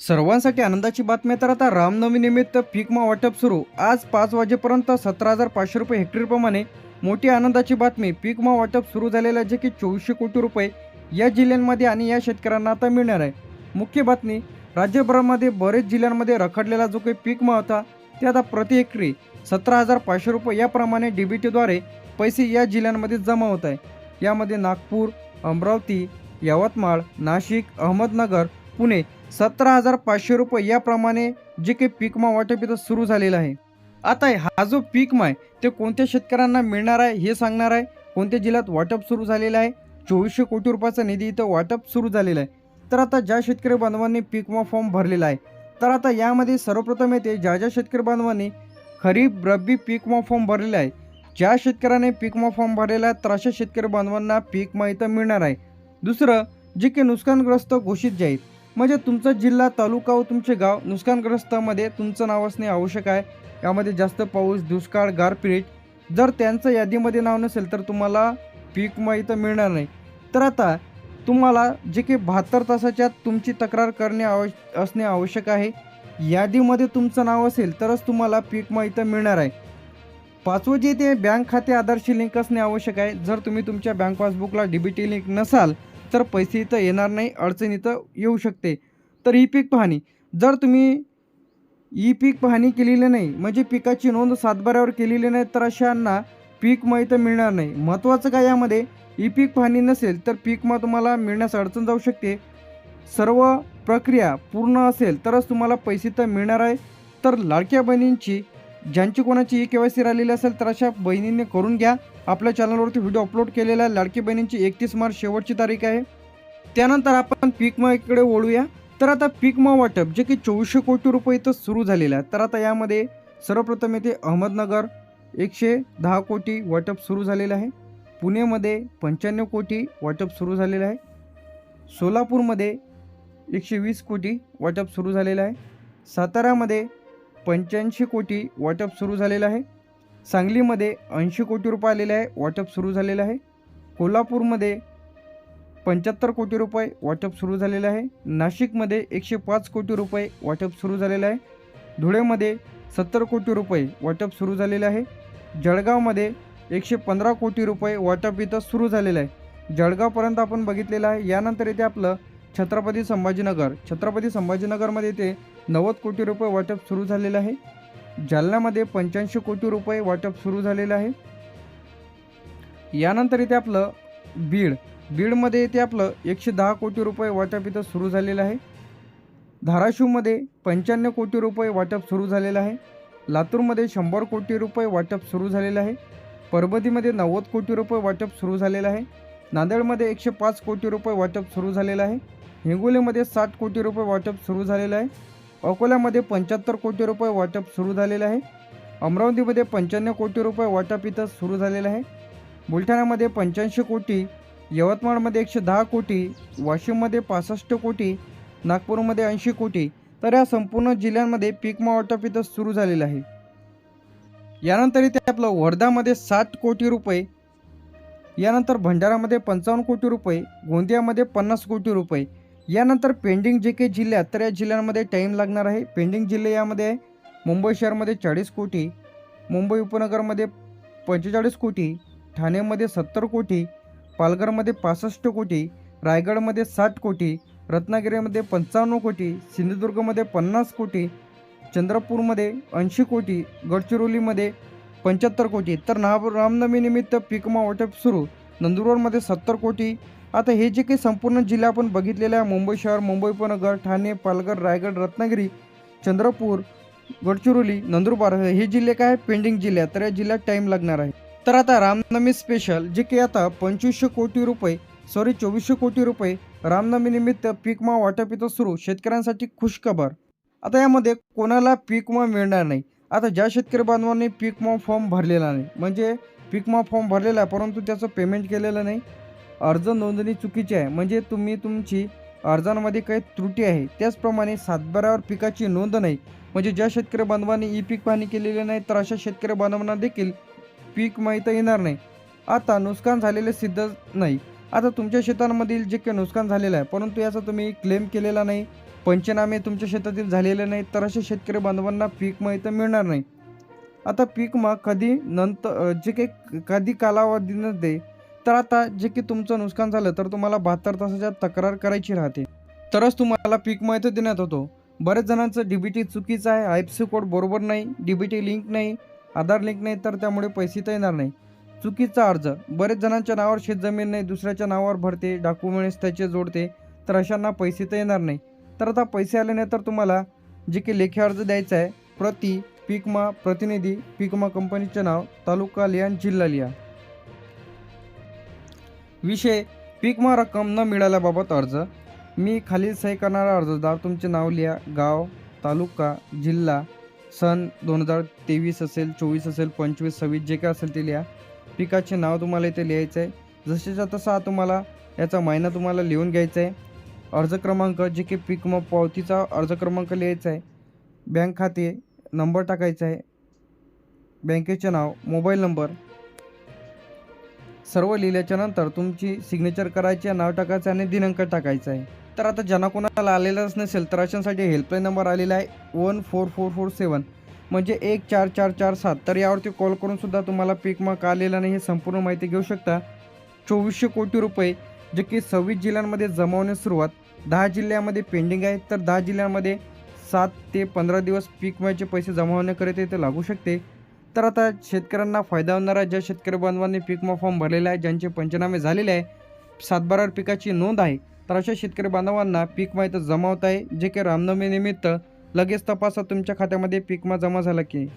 सर्वांसाठी आनंदाची बातमी तर आता रामनवमीनिमित्त पीक विमा वाटप सुरू। आज 5 वाजेपर्यंत 17,500 रुपये हेक्टरप्रमाणे मोठी आनंदाची बातमी। पीक विमा वाटप सुरू झालेलं आहे, जे की 2400 कोटी रुपये या जिल्ह्यांमध्ये आणि या शेतकऱ्यांना आता मिळणार आहे। मुख्य बातमी, राज्यभरामध्ये बरेच जिल्ह्यांमध्ये रखडलेला जो काही पीक विमा होता ते आता प्रति हेक्टरी 17,500 रुपये याप्रमाणे डीबीटीद्वारे पैसे या जिल्ह्यांमध्ये जमा होत आहे। यामध्ये नागपूर, अमरावती, यवतमाळ, नाशिक, अहमदनगर, पुणे 17,500 रुपये याप्रमाणे जे काही पीक विमा वाटप इथं सुरू झालेलं आहे। आता हा जो पीक विमा आहे ते कोणत्या शेतकऱ्यांना मिळणार आहे हे सांगणार आहे, कोणत्या जिल्ह्यात वाटप सुरू झालेलं आहे। 2400 कोटी रुपयाचा निधी इथं वाटप सुरू झालेला आहे। तर आता ज्या शेतकरी बांधवांनी पीक विमा फॉर्म भरलेला आहे, तर आता यामध्ये सर्वप्रथम येते ज्या शेतकरी बांधवांनी खरीप रब्बी पीक विमा फॉर्म भरलेला आहे। ज्या शेतकऱ्याने पीक विमा फॉर्म भरलेला आहे तर अशा शेतकरी बांधवांना पीक विमा इथं मिळणार आहे। दुसरं, जे की नुकसानग्रस्त घोषित जे आहेत, म्हणजे तुमचा जिल्हा, तालुका व तुमचे गाव नुकसानग्रस्तामध्ये तुमचं नाव असणे आवश्यक आहे। यामध्ये जास्त पाऊस, दुष्काळ, गारपीट जर त्यांचं यादीमध्ये नाव नसेल तर तुम्हाला पीक विमा इथं मिळणार नाही। तर आता तुम्हाला जे की 72 तासाच्या तुमची तक्रार करणे असणे आवश्यक आहे। यादीमध्ये तुमचं नाव असेल तरच तुम्हाला पीक विमा इथं मिळणार आहे। पाचवं जे ते बँक खाते आधारशी लिंक असणे आवश्यक आहे। जर तुम्ही तुमच्या बँक पासबुकला डीबीटी लिंक नसाल तर पैसे इथं येणार नाही, अडचण इथं येऊ शकते। तर ई पीक पाहणी, जर तुम्ही ई पीक पाहणी केलेली नाही म्हणजे पिकाची नोंद सातबाऱ्यावर केलेली नाही तर अशांना पीक विमा इथं मिळणार नाही। महत्त्वाचं काय, यामध्ये ई पीक पाहणी नसेल तर पीक विमा तुम्हाला मिळण्यास अडचण जाऊ शकते। सर्व प्रक्रिया पूर्ण असेल तरच तुम्हाला पैसे तर मिळणार आहे। तर लाडक्या बहिणींची ज्यांची कोणाची KYC राहिलेली असेल तर अशा बहिणींनी करून घ्या। आपल्या चॅनलवरती व्हिडिओ अपलोड केलेला आहे। लाडकी बहिणींची 31 मार्च शेवटची तारीख आहे। त्यानंतर आपण पीक विम्याकडे वळूया। तर आता पीक विमा वाटप जे की 2400 कोटी रुपये इथं सुरू झालेलं आहे। तर आता यामध्ये सर्वप्रथम येथे अहमदनगर 110 कोटी वाटप सुरू झालेलं आहे। पुणेमध्ये 95 कोटी वाटप सुरू झालेलं आहे। सोलापूरमध्ये 120 कोटी वाटप सुरू झालेलं आहे। साताऱ्यामध्ये 85 कोटी वाटप सुरू झालेलं आहे। सांगलीमध्ये 80 कोटी रुपये आलेले आहे, वाटप सुरू झालेलं आहे। कोल्हापूरमध्ये 75 कोटी रुपये वाटप सुरू झालेलं आहे। नाशिकमध्ये 105 कोटी रुपये वाटप सुरू झालेलं आहे। धुळेमध्ये 70 कोटी रुपये वाटप सुरू झालेलं आहे। जळगावमध्ये 115 कोटी रुपये वाटप इथं सुरू झालेलं आहे। जळगावपर्यंत आपण बघितलेलं आहे। यानंतर इथे आपलं छत्रपती संभाजीनगरमध्ये ते 90 कोटी रुपये वाटप सुरू झालेलं आहे। जालन्यामध्ये 85 कोटी रुपये वाटप सुरू झालेलं आहे। यानंतर इथे आपलं बीडमध्ये इथे आपलं 110 कोटी रुपये वाटप इथं सुरू झालेलं आहे। धाराशिवमध्ये 95 कोटी रुपये वाटप सुरू झालेलं आहे। लातूरमध्ये 100 कोटी रुपये वाटप सुरू झालेलं आहे। परभणीमध्ये 90 कोटी रुपये वाटप सुरू झालेलं आहे। नांदेडमध्ये 105 कोटी रुपये वाटप सुरू झालेलं आहे। हिंगोलीमध्ये 60 कोटी रुपये वाटप सुरू झालेलं आहे। अकोल्यामध्ये 75 कोटी रुपये वाटप सुरू झालेलं आहे। अमरावतीमध्ये 95 कोटी रुपये वाटप इथं सुरू झालेलं आहे। बुलढाण्यामध्ये 85 कोटी, यवतमाळमध्ये 110 कोटी, वाशिममध्ये 65 कोटी, नागपूरमध्ये 80 कोटी। तर या संपूर्ण जिल्ह्यांमध्ये पीक विमा वाटप इथं सुरू झालेलं आहे। यानंतर इथे आपलं वर्धामध्ये 60 कोटी रुपये, यानंतर भंडारामध्ये 55 कोटी रुपये, गोंदियामध्ये 50 कोटी रुपये। यानंतर पेंडिंग जे काही जिल्हे आहेत तर या जिल्ह्यांमध्ये टाईम लागणार आहे। पेंडिंग जिल्हे यामध्ये आहे मुंबई शहरमध्ये 40 कोटी, मुंबई उपनगरमध्ये 45 कोटी, ठाणेमध्ये 70 कोटी, पालघरमध्ये 65 कोटी, रायगडमध्ये 60 कोटी, रत्नागिरीमध्ये 55 कोटी, सिंधुदुर्गमध्ये 50 कोटी, चंद्रपूरमध्ये 80 कोटी, गडचिरोलीमध्ये 75 कोटी। तर रामनवमीनिमित्त पीक विमा वाटप सुरू। नंदुरबारमध्ये 70 कोटी। आता हे जे काही संपूर्ण जिल्हे आपण बघितलेले आहे, मुंबई शहर, मुंबई उपनगर, ठाणे, पालघर, रायगड, रत्नागिरी, चंद्रपूर, गडचिरोली, नंदुरबार हे जिल्हे काय पेंडिंग जिल्हे आहेत, तर या जिल्ह्यात टाईम लागणार आहे। तर आता रामनवमी स्पेशल जे की आता 2400 कोटी रुपये रामनवमीनिमित्त पीक विमा वाटप इथं सुरू। शेतकऱ्यांसाठी खुशखबर, आता यामध्ये कोणाला पीक विमा मिळणार नाही। आता ज्या शेतकरी बांधवांनी पीक विमा फॉर्म भरलेला नाही, म्हणजे पीक विमा फॉर्म भरलेला आहे परंतु त्याचं पेमेंट केलेलं नाही, अर्ज नोंदणी चुकीची आहे, म्हणजे तुमची अर्जांमध्ये काही त्रुटी आहे, त्याचप्रमाणे सातबाऱ्यावर पिकाची नोंद नाही, म्हणजे ज्या शेतकरी बांधवांनी ई पीक पाहणी केलेली नाही तर अशा शेतकरी बांधवांना देखील पीक विमा इथं येणार नाही। आता नुकसान झालेले सिद्ध नाही, आता तुमच्या शेतांमधील जे काही नुकसान झालेलं आहे, परंतु याचा तुम्ही क्लेम केलेला नाही, पंचनामे तुमच्या शेतातील झालेले नाही, तर अशा शेतकरी बांधवांना पीक विमा इथं मिळणार नाही. आता पीक विमा कधी नंतर जे काही कधी कालावधीमध्ये, तर आता जे की तुमचं नुकसान झालं तर तुम्हाला 72 तासाच्या तक्रार करायची राहते, तरच तुम्हाला पीक विमा इथं देण्यात होतो. बरेच जणांचं DBT चुकीचं आहे, IFSC कोड बरोबर नाही, DBT लिंक नाही, आधार लिंक नाही, तर त्यामुळे पैसे तर येणार नाही. चुकीचा अर्ज, बरेच जणांच्या नावावर शेतजमीन नाही, दुसऱ्याच्या नावावर भरते, डॉक्युमेंट्स त्याचे जोडते, तर अशांना पैसे तर येणार नाही. तर आता पैसे आले नाही तर तुम्हाला जे काही लेखी अर्ज द्यायचा आहे, प्रति पीक विमा प्रतिनिधी, पीक विमा कंपनीचे नाव, तालुका लिहा आणि जिल्हा लिहा. विषय पीक विमा रक्कम न मिळाल्याबाबत अर्ज. मी खालील सही करणारा अर्जदार तुमचे नाव लिहा, गाव, तालुका, जिल्हा, सन 2023 असेल, 24 असेल, 25, 26 जे काय असेल ते लिहा. पिकाचे नाव तुम्हाला इथे लिहायचं आहे. जसेच्या तसा तुम्हाला याचा महिना तुम्हाला लिहून घ्यायचा आहे. अर्ज क्रमांक जे की पीक विमा पावतीचा अर्ज क्रमांक लिहायचा आहे. बँक खाते नंबर टाकायचा आहे, बँकेचे नाव, मोबाईल नंबर सर्व लिहिल्याच्या नंतर तुमची सिग्नेचर करायची आहे, नाव टाकायचं आणि दिनांक टाकायचा आहे. तर आता ज्यांना कोणाला आलेलंच नसेल तर अशांसाठी हेल्पलाईन नंबर आलेला आहे 14447 म्हणजे 14447. तर यावरती कॉल करून सुद्धा तुम्हाला पीक विमा का आलेला नाही हे संपूर्ण माहिती घेऊ शकता. 2400 कोटी रुपये जे की 26 जिल्ह्यांमध्ये जमावण्यास सुरुवात, 10 जिल्ह्यामध्ये पेंडिंग आहे, तर 10 जिल्ह्यांमध्ये 7 ते 15 दिवस पीक विम्याचे पैसे जमा होण्याकरिता इथे लागू शकते. तर आता शेतकऱ्यांना फायदा होणारा ज्या शेतकरी बांधवांनी पीक विमा फॉर्म भरलेला आहे, ज्यांचे पंचनामे झालेले आहे, सातबारावर पिकाची नोंद आहे, तर अशा शेतकरी बांधवांना पीक विमा इथं जमा होत आहे, जे की रामनवमी निमित्त लगेच तपासा तुमच्या खात्यामध्ये पीक विमा जमा झाला की